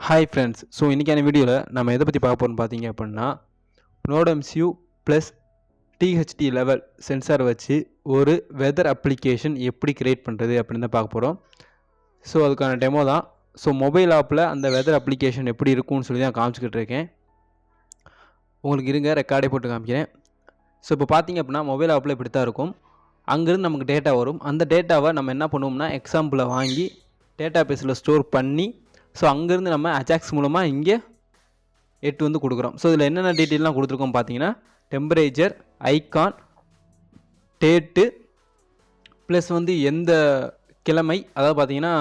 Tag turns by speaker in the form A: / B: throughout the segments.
A: Hi friends, so இன்னைக்கான வீடியோவில் நம்ம எதை பற்றி பார்க்க போகிறோம்னு பார்த்தீங்க அப்படின்னா Nodemcu plus THT level sensor வச்சு ஒரு வெதர் அப்ளிகேஷன் எப்படி கிரியேட் பண்ணுறது அப்படின்னு தான் பார்க்க போகிறோம். ஸோ அதுக்கான டெமோ தான். ஸோ மொபைல் ஆப்பில் அந்த வெதர் அப்ளிகேஷன் எப்படி இருக்கும்னு சொல்லி தான் காமிச்சிக்கிட்டு இருக்கேன். உங்களுக்கு இருங்க ரெக்கார்டே போட்டு காமிக்கிறேன். ஸோ இப்போ பார்த்தீங்க அப்படின்னா மொபைல் ஆப்பில் இப்படி தான் இருக்கும். அங்கேருந்து நமக்கு டேட்டா வரும். அந்த டேட்டாவை நம்ம என்ன பண்ணுவோம்னா எக்ஸாம்பிளை வாங்கி டேட்டா பேஸில் ஸ்டோர் பண்ணி ஸோ அங்கேருந்து நம்ம அஜாக்ஸ் மூலமாக இங்கே எட்டு வந்து கொடுக்குறோம். ஸோ இதில் என்னென்ன டீட்டெயிலாம் கொடுத்துருக்கோம் பார்த்தீங்கன்னா டெம்பரேச்சர், ஐகான், டேட்டு ப்ளஸ் வந்து எந்த கிழமை, அதாவது பார்த்தீங்கன்னா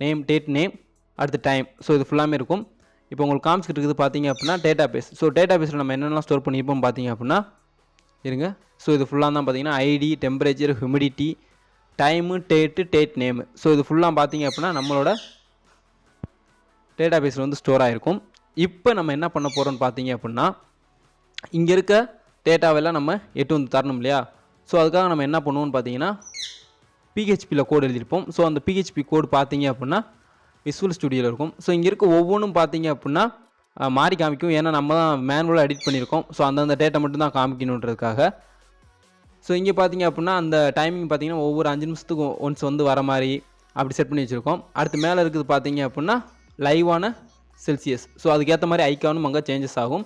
A: நேம், டேட் நேம், அடுத்து டைம். ஸோ இது ஃபுல்லாமே இருக்கும். இப்போ உங்களுக்கு காமிச்சிட்டு இருக்குது பார்த்தீங்க அப்படின்னா டேட்டா பேஸ். ஸோ டேட்டா பேஸில் நம்ம என்னென்னலாம் ஸ்டோர் பண்ணியிருப்போம் பார்த்தீங்க அப்படின்னா இருங்க. ஸோ இது ஃபுல்லாக தான் பார்த்தீங்கன்னா ID, temperature, humidity, time, date, date name. So இது ஃபுல்லாக பார்த்தீங்க அப்படின்னா நம்மளோட டேட்டா பேஸில் வந்து ஸ்டோர் ஆகிருக்கும். இப்போ நம்ம என்ன பண்ண போகிறோம்னு பார்த்தீங்க அப்படின்னா இங்கே இருக்க டேட்டாவெல்லாம் நம்ம எட்டு வந்து தரணும் இல்லையா. ஸோ அதுக்காக நம்ம என்ன பண்ணுவோம்னு பார்த்தீங்கன்னா பிஹெச்பியில் கோடு எழுதியிருப்போம். ஸோ அந்த பிஹெச்பி கோடு பார்த்தீங்க அப்படின்னா விசுவல் ஸ்டுடியோவில் இருக்கும். ஸோ இங்கே இருக்க ஒவ்வொன்றும் பார்த்தீங்க அப்படின்னா மாறி காமிக்கும். ஏன்னா நம்ம தான் மேனுவலாக எடிட் பண்ணியிருக்கோம். ஸோ அந்தந்த டேட்டா மட்டும் தான் காமிக்கணுன்றதுக்காக. ஸோ இங்கே பார்த்தீங்க அப்படின்னா அந்த டைமிங் பார்த்தீங்கன்னா ஒவ்வொரு 5 நிமிஷத்துக்கு ஒன்ஸ் வந்து வர மாதிரி அப்படி செட் பண்ணி வச்சுருக்கோம். அடுத்து மேலே இருக்குது பார்த்தீங்க அப்படின்னா லைவான செல்சியஸ். ஸோ அதுக்கேற்ற மாதிரி ஐக்கானும் அங்கே சேஞ்சஸ் ஆகும்.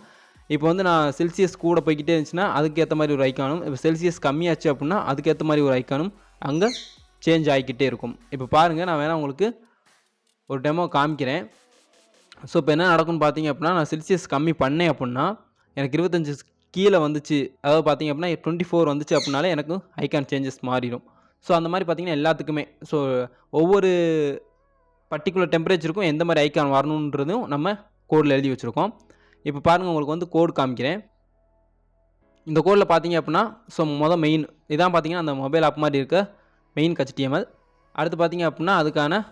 A: இப்போ வந்து நான் செல்சியஸ் கூட போய்கிட்டே இருந்துச்சுன்னா அதுக்கேற்ற மாதிரி ஒரு ஐக்கானும், இப்போ செல்சியஸ் கம்மியாச்சு அப்படின்னா அதுக்கேற்ற மாதிரி ஒரு ஐக்கானும் அங்கே சேஞ்ச் ஆகிக்கிட்டே இருக்கும். இப்போ பாருங்கள், நான் வேணால் உங்களுக்கு ஒரு டெமோ காமிக்கிறேன். ஸோ இப்போ என்ன நடக்கும்னு பார்த்தீங்க அப்படின்னா நான் செல்சியஸ் கம்மி பண்ணேன் அப்படின்னா எனக்கு 25 கீழே வந்துச்சு, அதாவது பார்த்தீங்க அப்படின்னா 24 வந்துச்சு அப்படின்னாலே எனக்கு ஐக்கான் சேஞ்சஸ் மாறிடும். ஸோ அந்த மாதிரி பார்த்தீங்கன்னா எல்லாத்துக்குமே ஸோ ஒவ்வொரு பர்டிகுலர் டெம்பரேச்சருக்கும் எந்த மாதிரி ஐக்கான் வரணுன்றதும் நம்ம கோடில் எழுதி வச்சுருக்கோம். இப்போ பாருங்கள், உங்களுக்கு வந்து கோடு காமிக்கிறேன். இந்த கோடில் பார்த்தீங்க அப்படின்னா ஸோ மெயின் இதான் பார்த்தீங்கன்னா அந்த மொபைல் ஆப் மாதிரி இருக்க மெயின் HTML. அடுத்து பார்த்தீங்க அப்படின்னா அதுக்கான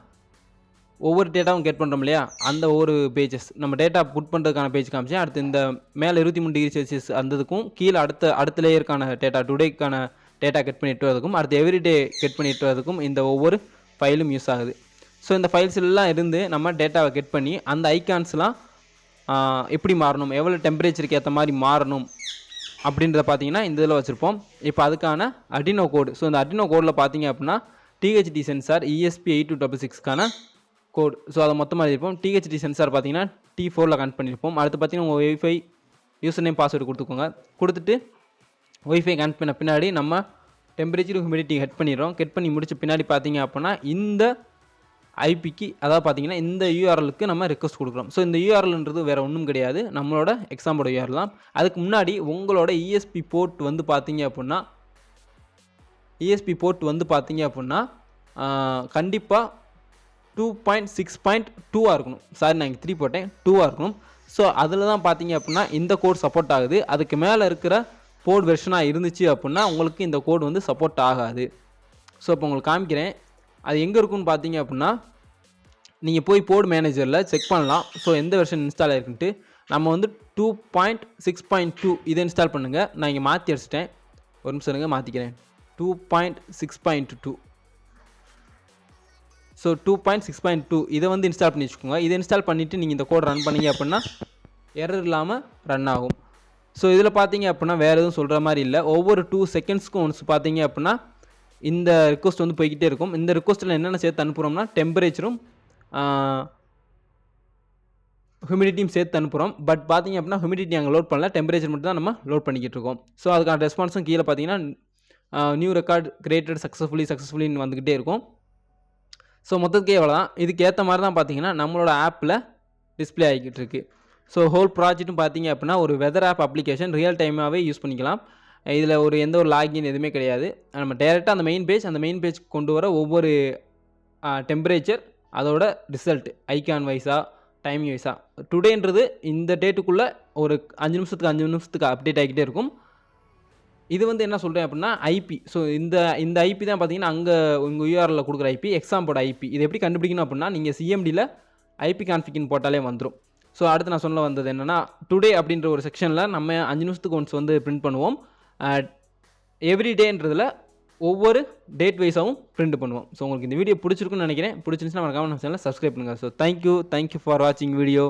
A: ஒவ்வொரு டேட்டாவும் கெட் பண்ணுறோம் இல்லையா, அந்த ஒவ்வொரு பேஜஸ் நம்ம டேட்டா புட் பண்ணுறதுக்கான பேஜ் காமிச்சேன். அடுத்து இந்த மேலே 23 டிகிரி செல்சியஸ் அந்ததுக்கும் கீழே அடுத்த லேயருக்கான டேட்டா டுடேக்கான டேட்டா கெட் பண்ணிட்டு வரதுக்கும் அடுத்து எவ்ரிடே கெட் பண்ணிட்டு வரதுக்கும் இந்த ஒவ்வொரு ஃபைலும் யூஸ் ஆகுது. ஸோ இந்த ஃபைல்ஸ் எல்லாம் இருந்து நம்ம டேட்டாவை கெட் பண்ணி அந்த ஐக்கான்ஸ்லாம் எப்படி மாறணும், எவ்வளோ டெம்பரேச்சருக்கு ஏற்ற மாதிரி மாறணும் அப்படின்றத பார்த்தீங்கன்னா இந்த இதில் வச்சுருப்போம். இப்போ அதுக்கான அர்டினோ கோடு. ஸோ இந்த அர்டினோ கோடில் பார்த்தீங்க அப்படின்னா THT சென்சார் ESP8266க்கான கோடு. ஸோ அதை மொத்தமாக எழுதியிருப்போம். THT சென்சார் பார்த்தீங்கன்னா T4ல் கனெக்ட் பண்ணியிருப்போம். அடுத்து பார்த்தீங்கன்னா உங்கள் ஒய்ஃபை யூசர் நேம் பாஸ்வேர்டு கொடுத்துக்கோங்க. கொடுத்துட்டு ஒய்ஃபை கனெக்ட் பண்ண பின்னாடி நம்ம டெம்பரேச்சர், ஹியூமிடிட்டி கெட் பண்ணிடுறோம். கெட் பண்ணி முடிச்ச பின்னாடி பார்த்தீங்க அப்படின்னா இந்த ஐபிக்கு, அதாவது பார்த்தீங்கன்னா இந்த யூஆர்எலுக்கு நம்ம ரெக்வஸ்ட் கொடுக்குறோம். ஸோ இந்த யூஆர்எல்ன்றது வேறு ஒன்றும் கிடையாது, நம்மளோட எக்ஸாம்போட யூஆர்எல் தான். அதுக்கு முன்னாடி உங்களோட ESP போர்ட் வந்து பார்த்தீங்க அப்படின்னா கண்டிப்பாக 2.6.2 இருக்கணும். சாரி, நான் இங்கே 3 போட்டேன், 2 இருக்கணும். ஸோ அதில் தான் பார்த்தீங்க அப்படின்னா இந்த கோட் சப்போர்ட் ஆகுது. அதுக்கு மேலே இருக்கிற போர்ட் வெர்ஷனாக இருந்துச்சு அப்படின்னா உங்களுக்கு இந்த கோட் வந்து சப்போர்ட் ஆகாது. ஸோ இப்போ உங்களுக்கு காமிக்கிறேன் அது எங்கே இருக்குன்னு பார்த்தீங்க அப்படின்னா நீங்கள் போய் போர்ட் மேனேஜரில் செக் பண்ணலாம். ஸோ எந்த வெர்ஷன் இன்ஸ்டால் ஆகிருக்குன்ட்டு நம்ம வந்து 2.6.2 இதை இன்ஸ்டால் பண்ணுங்கள். நான் இங்கே மாற்றி அடிச்சிட்டேன், ஒரு நிமிஷம் இருங்க மாற்றிக்கிறேன். 2.6.2 ஸோ 2.6.2 இதை வந்து இன்ஸ்டால் பண்ணி வச்சுக்கோங்க. இதை இன்ஸ்டால் பண்ணிவிட்டு நீங்கள் இந்த கோட் ரன் பண்ணிங்க அப்படின்னா எரர் இல்லாமல் ரன் ஆகும். ஸோ இதில் பார்த்தீங்க அப்படின்னா வேறு எதுவும் சொல்கிற மாதிரி இல்லை. ஒவ்வொரு 2 செகண்ட்ஸ்க்கும் ஒன்ஸ் பார்த்தீங்க அப்படின்னா இந்த ரிக்வஸ்ட் வந்து போய்கிட்டே இருக்கும். இந்த ரிக்வஸ்ட்டில் என்னென்ன சேர்த்து அனுப்புகிறோம்னா டெம்பரேச்சரும் ஹியூமிடிட்டியும் சேர்த்து அனுப்புகிறோம். பட் பார்த்தீங்க அப்படின்னா ஹியூமிடிட்டி அங்கே லோட் பண்ணல, டெம்பரேச்சர் மட்டும் தான் நம்ம லோட் பண்ணிக்கிட்டு இருக்கோம். ஸோ அதுக்கான ரெஸ்பான்ஸும் கீழே பார்த்தீங்கன்னா நியூ ரெக்கார்ட் கிரியேட்டட் சக்ஸஸ்ஃபுல்லின்னு வந்துக்கிட்டே இருக்கும். ஸோ மொத்தத்துக்கே எவ்வளோ தான். இதுக்கு ஏற்ற மாதிரி தான் பார்த்தீங்கன்னா நம்மளோட ஆப்பில் டிஸ்பிளே ஆகிக்கிட்டு இருக்குது. ஸோ ஹோல் ப்ராஜெக்ட்டும் பார்த்தீங்க அப்படின்னா ஒரு வெதர் ஆப் அப்ளிகேஷன் ரியல் டைமாகவே யூஸ் பண்ணிக்கலாம். இதில் எந்த ஒரு லாகின் எதுவுமே கிடையாது. நம்ம டேரெக்டாக அந்த மெயின் பேஜ் கொண்டு வர ஒவ்வொரு டெம்பரேச்சர் அதோட ரிசல்ட் ஐக்கான் வைஸாக டைமிங் வைஸாக டுடேன்றது இந்த டேட்டுக்குள்ளே ஒரு 5 நிமிஷத்துக்கு அப்டேட் ஆகிக்கிட்டே இருக்கும். இது வந்து என்ன சொல்கிறேன் அப்படின்னா ஐபி. ஸோ இந்த ஐபி தான் பார்த்தீங்கன்னா அங்கே உங்கள் யூஆர்எல்ல கொடுக்குற ஐபி, எக்ஸாம்போட ஐபி. இது எப்படி கண்டுபிடிக்கணும் அப்படின்னா நீங்கள் சிஎம்டியில் ஐபி கான்ஃபிகின் போட்டாலே வந்துடும். ஸோ அடுத்து நான் சொல்ல வந்தது என்னென்னா டுடே அப்படின்ற ஒரு செக்ஷனில் நம்ம 5 நிமிஷத்துக்கு ஒன்ஸ் வந்து பிரிண்ட் பண்ணுவோம். எவ்ரிடேன்றதில் ஒவ்வொரு டேட் வைஸாகவும் பிரிண்ட் பண்ணுவோம். ஸோ உங்களுக்கு இந்த வீடியோ பிடிச்சிருக்குன்னு நினைக்கிறேன். பிடிச்சிருந்துச்சுன்னா மறக்காம நம்ம சேனலை சப்ஸ்கிரைப் பண்ணுங்கள். ஸோ தேங்க்யூ ஃபார் வாட்சிங் வீடியோ.